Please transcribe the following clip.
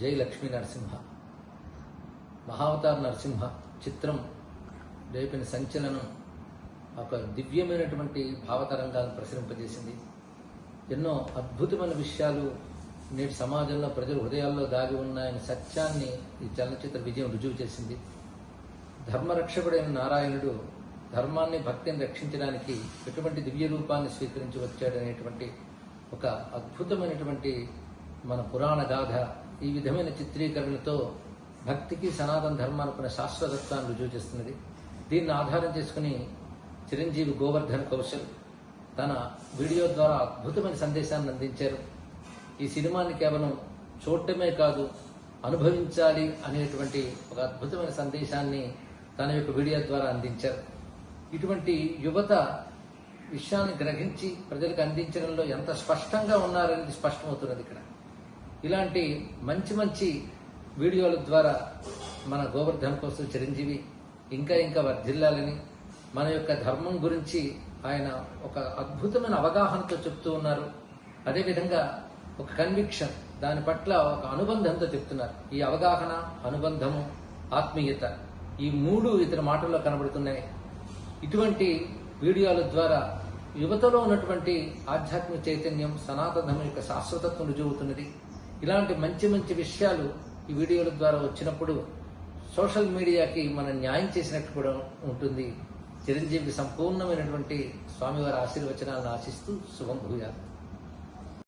జై లక్ష్మీ నరసింహ. మహావతార్ నరసింహ చిత్రం రేపిన సంచలనం ఒక దివ్యమైనటువంటి భావతరంగాలను ప్రసరింపజేసింది. ఎన్నో అద్భుతమైన విషయాలు నేటి సమాజంలో ప్రజల హృదయాల్లో దాగి ఉన్నాయని సత్యాన్ని ఈ చలనచిత్ర విజయం రుజువు చేసింది. ధర్మరక్షకుడైన నారాయణుడు ధర్మాన్ని భక్తిని రక్షించడానికి ఎటువంటి దివ్య రూపాన్ని స్వీకరించి వచ్చాడనేటువంటి ఒక అద్భుతమైనటువంటి మన పురాణ గాథ ఈ విధమైన చిత్రీకరణతో భక్తికి సనాతన ధర్మానికి శాశ్వతత్వాన్ని రుజువు చేస్తున్నది. దీన్ని ఆధారం చేసుకుని చిరంజీవి గోవర్ధన్ కౌశల్ తన వీడియో ద్వారా అద్భుతమైన సందేశాన్ని అందించారు. ఈ సినిమాని కేవలం చూడటమే కాదు, అనుభవించాలి అనేటువంటి ఒక అద్భుతమైన సందేశాన్ని తన యొక్క వీడియో ద్వారా అందించారు. ఇటువంటి యువత విషయాన్ని గ్రహించి ప్రజలకు అందించడంలో ఎంత స్పష్టంగా ఉన్నారనేది స్పష్టమవుతున్నది. ఇక్కడ ఇలాంటి మంచి మంచి వీడియోల ద్వారా మన గోవర్ధన్ కౌశల్ చిరంజీవి ఇంకా ఇంకా వర్ధిల్లాలని, మన యొక్క ధర్మం గురించి ఆయన ఒక అద్భుతమైన అవగాహనతో చెప్తూ ఉన్నారు. అదేవిధంగా ఒక కన్విక్షన్, దాని పట్ల ఒక అనుబంధంతో చెప్తున్నారు. ఈ అవగాహన, అనుబంధము, ఆత్మీయత ఈ మూడు ఇతని మాటల్లో కనబడుతున్నాయి. ఇటువంటి వీడియోల ద్వారా యువతలో ఉన్నటువంటి ఆధ్యాత్మిక చైతన్యం, సనాతన ధర్మం యొక్క శాశ్వతత్వం రుజువుతున్నది. ఇలాంటి మంచి మంచి విషయాలు ఈ వీడియోల ద్వారా వచ్చినప్పుడు సోషల్ మీడియాకి మనం న్యాయం చేసినట్టు కూడా ఉంటుంది. చిరంజీవికి సంపూర్ణమైనటువంటి స్వామివారి ఆశీర్వచనాలను ఆశిస్తూ శుభం భూయాత్.